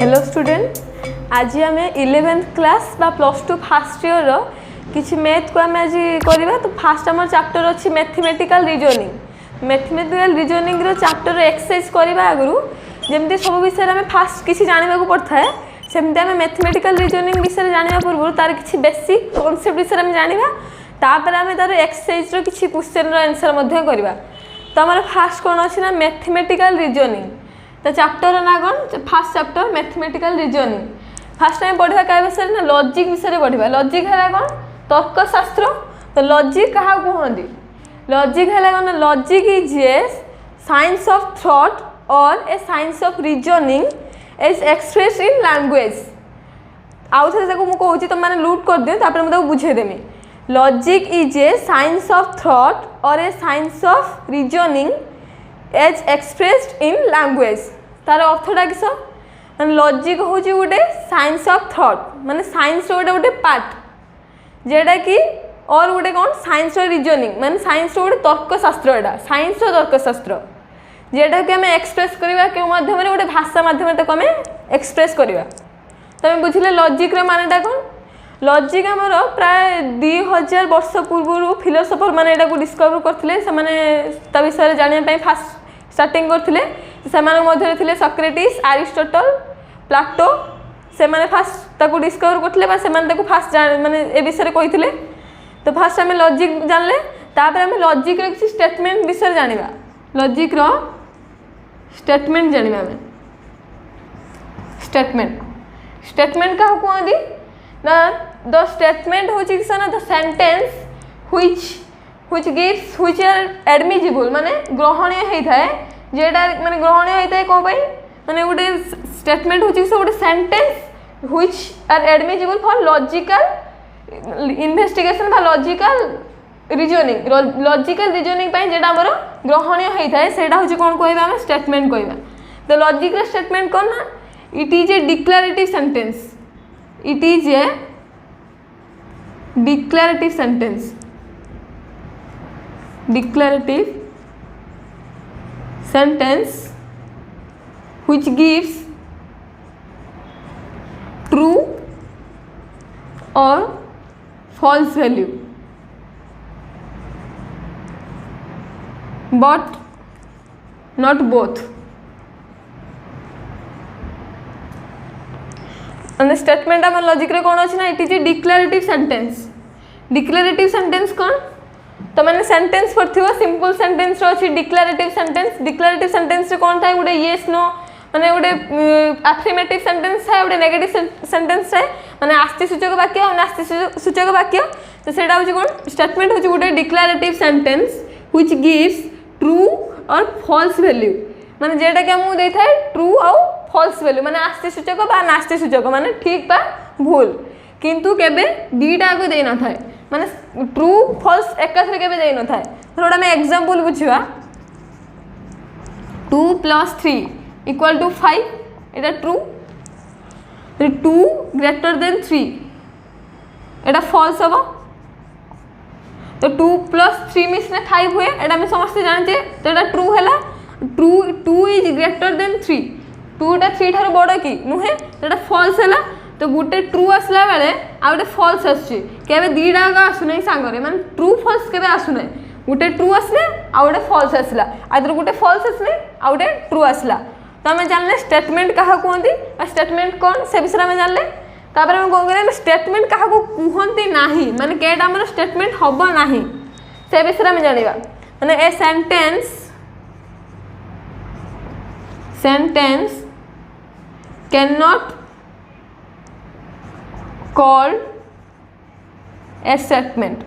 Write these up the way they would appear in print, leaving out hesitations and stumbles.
Hello student, आज आम 11th class बा +2 फास्ट ईयर किसी मैथ को आम आज करवा। तो फास्ट आम चैप्टर अच्छी मैथमेटिकल रीजनिंग चैप्टर एक्सरसाइज करवा। आगु जमी सब विषय में फास्ट किसी जानवा पड़ता है, सेमती आम मैथमेटिकल रीजनिंग विषय जाना पूर्व तार किसी बेसिक कॉन्सेप्ट विषय में जाना, तापर आम तार एक्सरसाइज किसी क्वेश्चन आंसर करवा। तो आम फास्ट कौन अच्छी ना मैथमेटिकल रीजनिंग। तो चैप्टर ना कौन fast chapter mathematical reasoning. Fast time पढ़ा क्या विषय ना लॉजिक विषय पढ़ा। लॉजिक है कौन तर्कशास्त्र। तो लॉजिक क्या कहते लॉजिक है कौन logic is a science of thought और a science of reasoning is express in language. आउ थे मुझे तुम मैंने लूट कर दियो तापर मुझे बुझेदेमी। Logic is a science of thought और a science of reasoning as expressed in language. तार अर्थटा किस माने लॉजिक हूँ गोटे साइंस ऑफ थॉट माने साइंस गोटे गोटे पार्ट जेटा कि और गोटे कौन साइंस रीजनिंग माने साइंस गोटे तर्कशास्त्र। एटा साइंस तर्कशास्त्र जेटा कि आम एक्सप्रेस करवा क्यों माध्यम गोटे भाषा माध्यम आम एक्सप्रेस करवा। तो आम बुझे लॉजिक मानेटा कौन। लॉजिक आमर प्राय 2000 वर्ष पूर्व फिलोसोफर मैंने यहाँ डिस्कवर करते से विषय जानापी फास्ट स्टार्टिंग करते थे सक्रेटिस अरिस्टोटल प्लाटो से मैंने फास्ट डिस्कवर करते फास्ट माने ए विषय कही। तो फास्ट आम लॉजिक जानले तापर आम लॉजिक किसी स्टेटमेंट विषय जाना। लॉजिक स्टेटमेंट जाना आम स्टेटमेंट क्या कहती ना द स्टेटमेंट हूँ the sentence which gives which are admissible माने ग्रहणीय होता है जेटा माने ग्रहणीय होता है कौन माने गोटे स्टेटमेंट हूँ गोटे sentence which are admissible for logical investigation बा logical reasoning जेटा आमर ग्रहणीय होता है सेटा हूँ कौन कहवा आम स्टेटमेंट कहवा। तो लॉजिकल स्टेटमेंट कौन ना it is a declarative sentence. It is a declarative sentence. Declarative sentence which gives true or false value, but not both. Statement आम लॉजिक रे कौन अच्छी ना it is a declarative sentence. Declarative sentence कौन तो मैंने सेंटेंस पढ़ो simple sentence अच्छी डिक्लेरेटिव सेंटेंस। डिक्लेरेटिव सेंटेंस कौन था गोटे येस नो माने गोटे अफर्मेटिव सेंटेंस है गोटे नेगेटिव सेंटेंस है माने आस्ति सूचक वाक्य और नास्ति सूचक वाक्य। तो सेटा हूँ कौन स्टेटमेंट हूँ गोटे declarative sentence which gives true और फॉल्स वैल्यू माने जेटा कि आमको देता है ट्रू और फॉल्स वैल्यू माने आस्ति सूचक बा नास्ति सूचक माने ठीक बा भूल किंतु केबे दीटा को दे न थाए माने ट्रू फॉल्स एकाथरे केबे दे न थाए। थोड़ा मैं एग्जांपल बुझिवा 2 + 3 = 5 एटा ट्रू 2 ग्रेटर देन 3 एटा फॉल्स हबो। तो 2 + 3 मिसने 5 हुए एटा हम समस्त जानते। तो एटा ट्रू हैला 2 इज ग्रेटर देन 3 2टा 3 ठार बड़ कि नुहे तो फॉल्स है। तो गोटे ट्रू आसला बेले आ गोटे फॉल्स आसुचे दीटा आसुना सांगे माने ट्रू फॉल्स केबे आसुना गोटे ट्रू आसले आ गोटे फॉल्स आसला आदर गोटे फॉल्स आसले आ गोटे ट्रू आसला। तो आम जानले स्टेटमेंट क्या कहते स्टेटमेंट कौन से विषय में जानले। तापर हम कौन करें स्टेटमेंट क्या कहते ना माने केटा आम स्टेटमेंट हम ना से विषय में जाना माने a sentence cannot called a statement।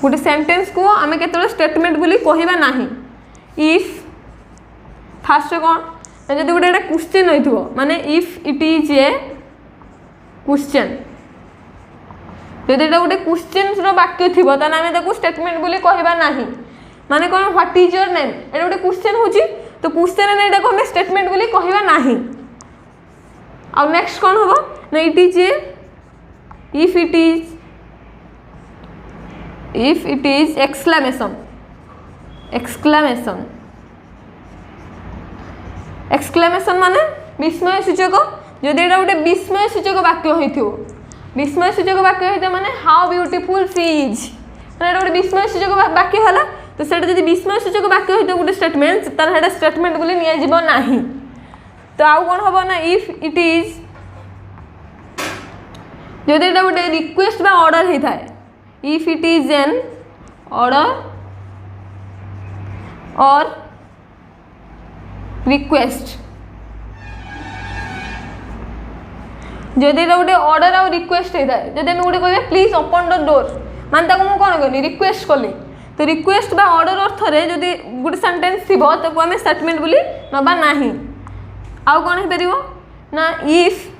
गोटे सेंटेंस को आम केतବେଳେ स्टेटमेंट बोली कहवा नहीं। इफ फास्ट कौन जब गोटे क्वेश्चन होइथबो माने if it is a question जदि एटा गोटे क्वेश्चन वाक्य थी आम स्टेटमेंट बोली कहवा नहीं। माने कौन व्हाट इज योर नेम एटा गोटे क्वेश्चन होची तो क्वेश्चन ने को हमें स्टेटमेंट बोली कहवा नहीं। अब नेक्स्ट कौन होबो ना it is a if it is exclamation exclamation माने विस्मय सूचक जदि एटा गोटे विस्मय सूचक वाक्य होइथियो विस्मय सूचक वाक्य होइथियो माने हाउ ब्यूटीफुल सी इज माने एटा गोटे विस्मय सूचक वाक्य होला तो सेटा जदि विस्मय सूचक वाक्य होइथियो गोटे स्टेटमेंट तार हेडा स्टेटमेंट बोली निया जिवो नाही तो आउ कोन हबो ना इफ इट इज जदि एटा गोटे रिक्वेस्ट बा ऑर्डर हेइ थाए if it is an order और रिक्वेस्ट जदि एटा गोटे ऑर्डर और रिक्वेस्ट हेइ थाए जदि हम गोटे कहबे प्लीज ओपन द डोर मान ताको मु कोन करनी रिक्वेस्ट कली तो रिक्वेस्ट बा ऑर्डर अर्थ रे जदि गोटे सेंटेंस थिबो तो हमें स्टेटमेंट बोली नबा नाही आउ कोन हे परिबो ना if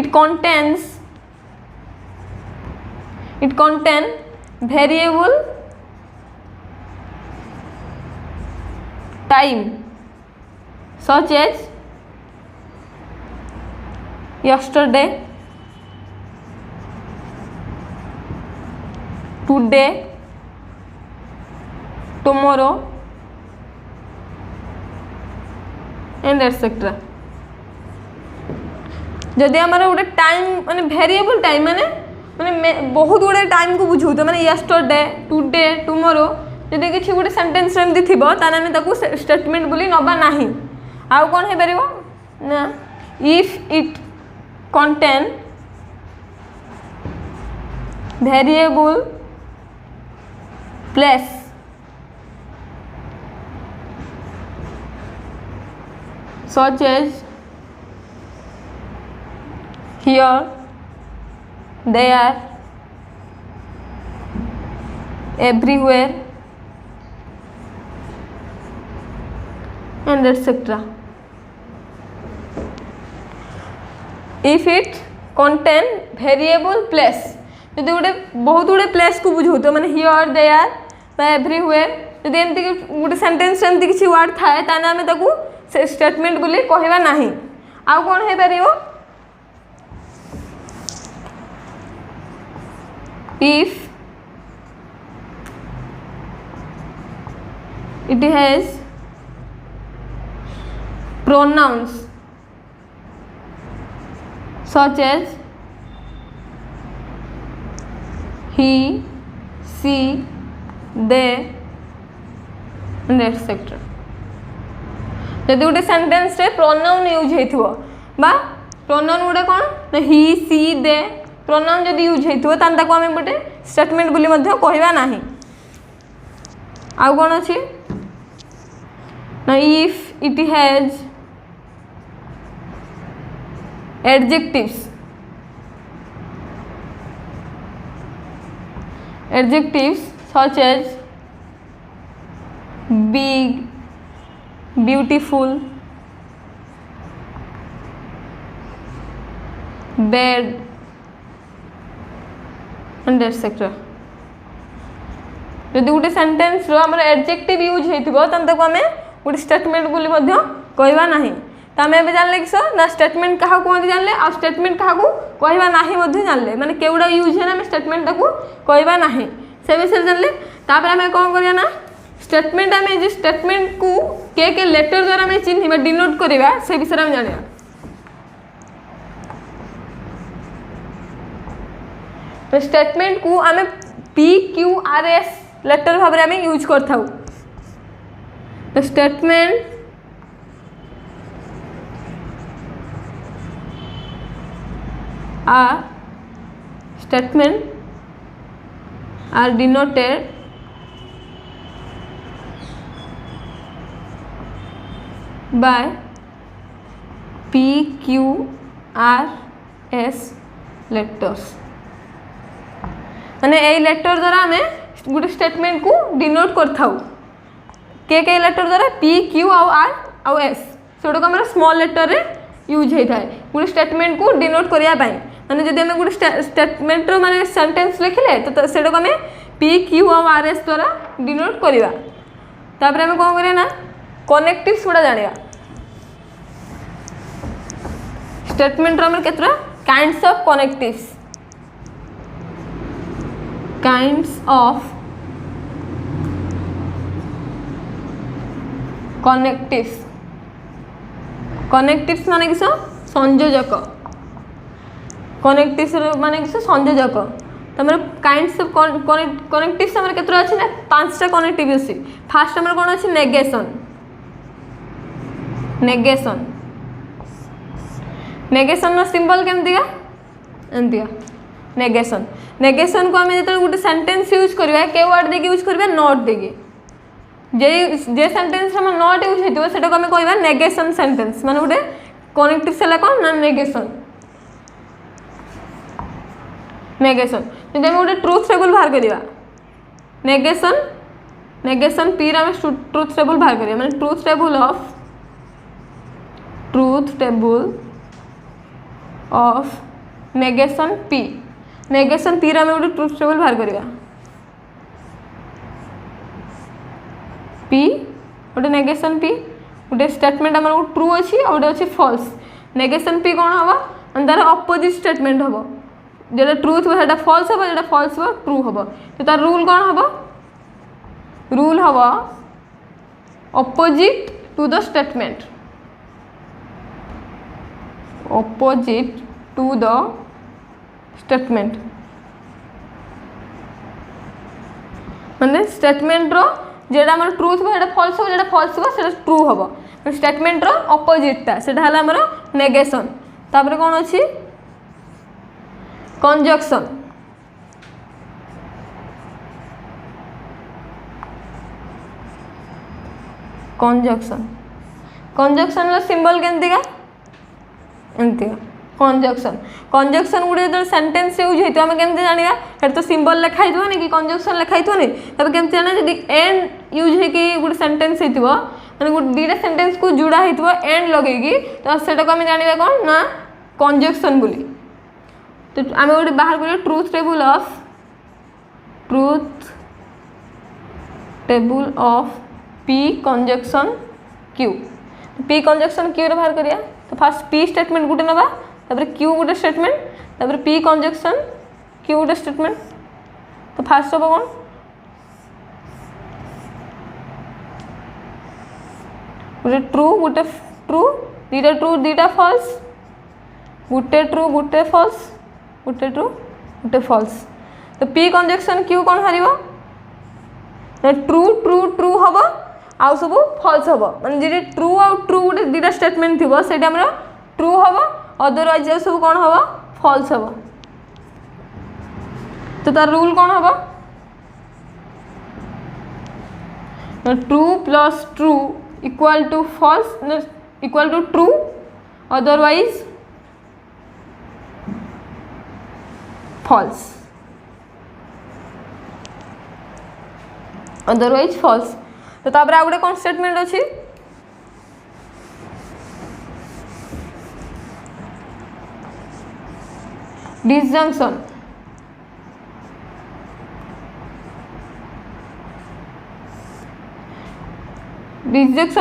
it contain variable time such as yesterday today tomorrow and etc जदि आमर गोटे टाइम माने वेरिएबल टाइम माने माने बहुत गुड़े टाइम को बुझू तो माने यस्टरडे टुडे टुमोरो जदि किसी गोटे सेंटेंस एमती थिबो ताने आमे ताकू स्टेटमेंट बोली नबा नाही आउ कोन हे परिबो ना if it contain variable place such as here there everywhere and etc if it contain variable place जदि गोटे बहुत गुड़े प्लेस को बुझू तो मैंने हियर देयर बा एवरीवेयर जदि एमती गोटे सेंटेंस एमती किसी वर्ड थाए ताने आमे ताकू स्टेटमेंट बोली कहवा नाही आउ कोन हे परिबो if it has pronouns such as he she they and etc जदि गोटे सेंटेंस रे प्रोनाउन यूज हेथिबो बा प्रोनाउन गोटे कोन ही सी दे प्रोनाउन जदि यूज हेथिबो तान ताको हम गोटे स्टेटमेंट बोली मध्ये कहवा नाही आउ कोन अछि ना if it has adjectives such as big beautiful bad and etc जदि गोटे सेंटेंस रो हमर एडजेक्टिव यूज हेतिबो तन ताको हमें गोटे स्टेटमेंट बोली मध्ये कहवा नाही त हमें एबे जानले किसो ना स्टेटमेंट कहा कोन जानले आ स्टेटमेंट कहा को कहवा नाही मध्ये जानले माने केउडा यूज है ना हम स्टेटमेंट ताको कहवा नाही से विषय जानले तापर हमें कोन करिया ना स्टेटमेंट हमें जे स्टेटमेंट को के लेटर द्वारा हमें चिन्हिबा डिनोट करबा से विषय हम जानिया तो स्टेटमेंट को हमें PQRS लेटर भाव में यूज करता तो statement are denoted by PQRS letters माने ए लेटर द्वारा हमें गोटे स्टेटमेंट को डिनोट करथाउ के लेटर द्वारा P Q R और S सेटा को हमर स्मॉल लेटर रे यूज होता है गोटे स्टेटमेंट को डिनोट करिया पाई माने जदि हमें गोटे स्टेटमेंट रो माने सेंटेंस लिखले तो सेटा को हमें P Q और R S द्वारा डिनोट करिवा तापर हमें कोन करिया ना कनेक्टिव्स गुडा जानिया स्टेटमेंट रो हमर केतरा kinds of connectives kinds of connectives connectives माने किस संयोजक कनेक्टिव्स माने किस संयोजक तमर काइंड्स ऑफ कनेक्टिव्स हमर केतरा अछि ना पांचटा कनेक्टिव अछि फास्ट हमर कोन अछि नेगेशन नो सिंबल केमतिया एंतिया नेगेशन को आमे जते गुटे सेंटेंस यूज करबा के वर्ड देके यूज करबा नॉट देके जे सेंटेंस हम नॉट यूज हेतबो सेटा को आमे कहबा नेगेशन सेंटेंस माने गुटे कनेक्टिव सेला कोन ना नेगेशन जदि हम गोटे ट्रुथ टेबल बाहर करिया नेगेशन पी रे हम ट्रुथ टेबल बाहर करिया माने truth table of negation P रे हम गोटे ट्रुथ टेबल बाहर करिया पी गोटे नेगेशन पी गोटे स्टेटमेंट हमर ट्रू अछि और गोटे अछि फॉल्स नेगेशन पी कोन हबा अंदर ऑपोजिट स्टेटमेंट हबो जेटा ट्रूथ हो सेटा फॉल्स हो जेटा फॉल्स हो ट्रू हो तो तार रूल कौन हम रूल हम ऑपोजिट टू द स्टेटमेंट माने स्टेटमेंट रो जेटा हमर ट्रूथ हो जेटा फॉल्स हो सेटा ट्रू हो स्टेटमेंट रो ऑपोजिटटा सेटा हला हमर नेगेशन तापर कौन अछि कंजक्शन रो सिंबल केंतिका एंतिका कंजक्शन गुडे जो सेंटेंस यूज हेतो हम केमते जानिया हेर तो सिंबल लिखा हितो ने कि कंजक्शन लिखा हितो ने तब केमते जाना यदि एंड यूज हे कि गुडे सेंटेंस हेतिबो माने गुडे दीटा सेंटेंस को जुड़ा हेतिबो एंड लगेगी तो सेटा को हम जानिबा कोन ना कंजक्शन बोली तो आम गोटे बाहर करिया truth table of P conjunction Q रे बाहर करिया तो फास्ट पी स्टेटमेंट गुटे नबा तापर क्यू गुटे स्टेटमेंट तापर पी कंजक्शन क्यू गुटे स्टेटमेंट तो फास्ट हो कौन गुटे ट्रू दीटा फॉल्स गुटे ट्रू गुटे फॉल्स तो पी कंजक्शन क्यू कौन हारिबो ट्रू हम आउ सब फॉल्स हम माने जे ट्रू आउ ट्रू गुटे दीटा स्टेटमेंट थिबो सेटा हमरा ट्रू हम अदरवाइज सब कौन हम फॉल्स हम तो तार रूल कौन हम true plus true equal to false equal to true otherwise false तो तापर आ गुटे कोन स्टेटमेंट अछि डिसजंक्शन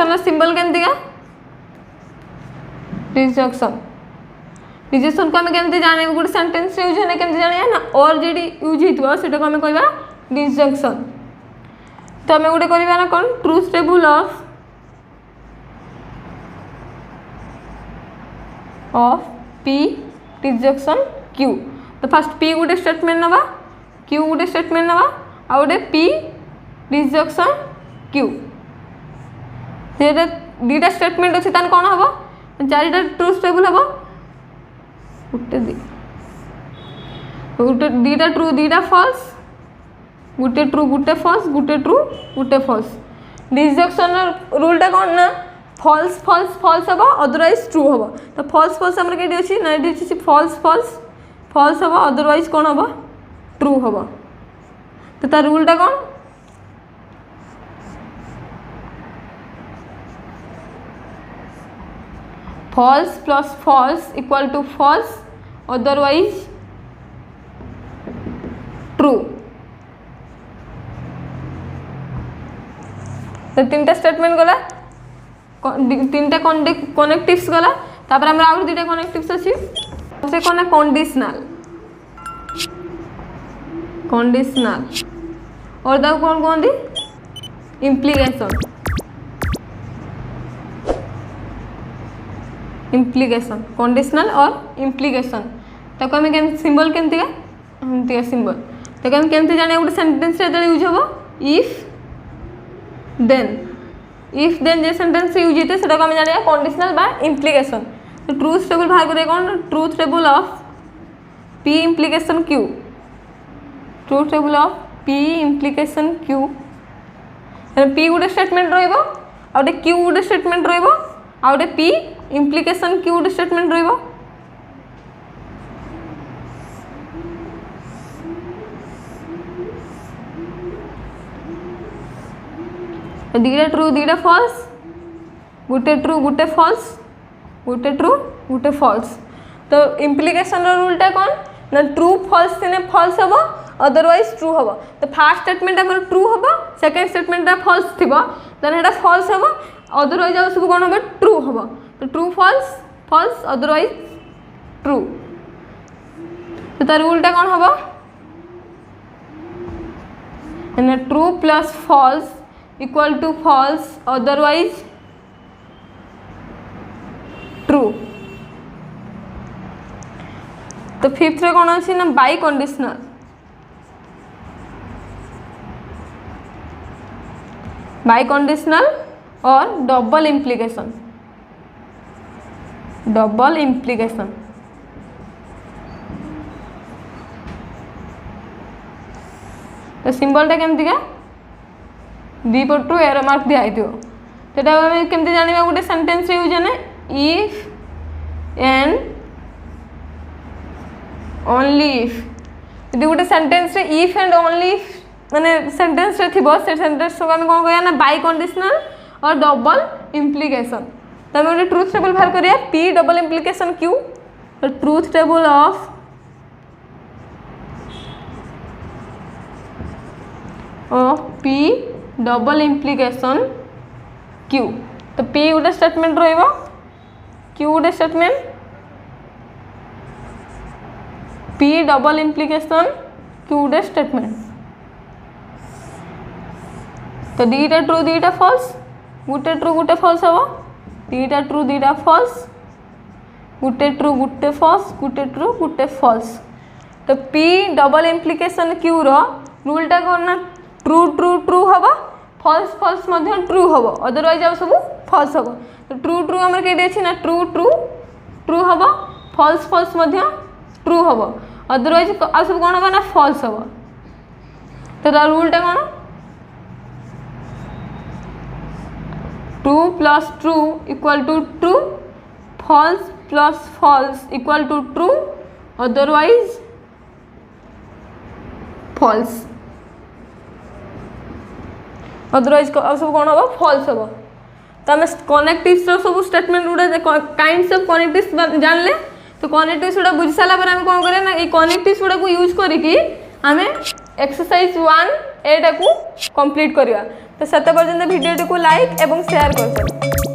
रो सिंबल केमतिका डिसजंक्शन को हमें केमते जाने गुड सेंटेंस यूज होने केमते जाने ना और जेडी यूज हितबो सेटा को हमें कहबा डिसजंक्शन तो हमें गुटे करबा ना कोन truth table of P disjunction Q तो फर्स्ट पी गुटे स्टेटमेंट नबा क्यू गुटे स्टेटमेंट नबा आ गुटे पी डिसजंक्शन क्यू जेटा दीटा स्टेटमेंट अछि तान कोन हबो चारिटा ट्रुथ टेबल हबो गुटे दीटा ट्रू दीटा फॉल्स गुटे ट्रू गुटे फॉल्स गुटे ट्रू गुटे फॉल्स डिसजंक्शन रूलटा कौन ना फॉल्स हम अदरवाइज ट्रू हम तो फॉल्स हमर केडी अछि ना एडी अछि फॉल्स हम अदरवाइज कौन हम ट्रू हम तो तार रूलटा कौन false plus false equal to false otherwise true तो तीनटा स्टेटमेंट गला तीनटा कनेक्टिव्स गला तापर हमरा आउर दुटा कनेक्टिव्स अछि से कोना कंडीशनल और दा कौन इम्प्लीकेशन इम्प्लिकेशन कंडीशनल और इम्प्लिकेशन ताको आम के सिंबल केमती सिंबल ताको आम केमती जाने गोटे सेंटेंस रे यूज हम इफ देन जे सेंटेंस यूज होते हैं आम जाना कंडीशनल बा इम्प्लिकेशन। तो ट्रूथ टेबल बाहर करें कौन truth table of P implication Q truth table of P implication Q P गोटे स्टेटमेंट रोटे क्यू गोटे स्टेटमेंट रोटे पी इम्प्लिकेशन क्यू गोटे स्टेटमेंट रो दीटा ट्रू दीटा फॉल्स गोटे ट्रू गोटे फॉल्स गोटे ट्रू गोटे फॉल्स। तो इम्प्लिकेशन रूलटा कौन ना ट्रू फॉल्स थिने फॉल्स हम अदरवाइज ट्रू हम। तो फास्ट स्टेटमेंट आम ट्रू हम सेकेंड स्टेटमेंट फॉल्स थी देन फॉल्स हम अदरवाइज आउ सब कौन हम ट्रू हम। तो true false false otherwise true. तो तार रूलटा कौन हम true plus false equal to false otherwise true. तो फिफ्थ रे कौन अच्छी ना बाई कंडीशनल और डबल इम्प्लिकेशन तो सिंबलटा केमती का दी पटू एरो मार्क दिखाई तो केमती जाना गोटे सेंटेंस यूज है इफ एंड ओनली इफ यदि गोटे सेंटेंस इफ एंड ओनली माने सेंटेंस रे थिबो से सेंटेंस को हम कोन कहया ना बाई कंडीशनल और डबल इम्प्लिकेशन। तो हम गोटे ट्रूथ टेबल बाहर करिया पी डबल इम्प्लिकेशन क्यू। तो truth table of P double implication Q. तो पी गोटे स्टेटमेंट रहिबो क्यू गोटे statement P double implication Q गोटे स्टेटमेंट। तो दीटा ट्रू दीटा फॉल्स गोटे ट्रू गोटे फॉल्स हम दीटा ट्रू दीटा फॉल्स गोटे ट्रू गोटे फॉल्स गोटे ट्रू गोटे फॉल्स। तो P double implication Q rho रूलटा कौन ना ट्रू ट्रू ट्रू हम फॉल्स फॉल्स ट्रू हम अदरवाइज आउ सब फॉल्स हम। तो ट्रू ट्रू आम कहीं अच्छी ना ट्रू ट्रू ट्रू हम फॉल्स फॉल्स ट्रू हम अदरवाइज आ सब कौन हम ना फॉल्स हम। तो रूलटा कौन true plus true equal to true false plus false equal to true otherwise false otherwise सब कौन हम फॉल्स हम। तो आम कनेक्टिव्स सब स्टेटमेंट गुड़ा काइंड्स ऑफ कनेक्टिव्स जानले। तो कनेक्टिव्स गुड़ा बुझी सारा पर आम कौन करें ना ये कनेक्टिव्स गुड़ा को यूज करके आम एक्सरसाइज 1A टाकू कंप्लीट करवा। तो सेत पर्यंत वीडियो को लाइक एवं शेयर कर।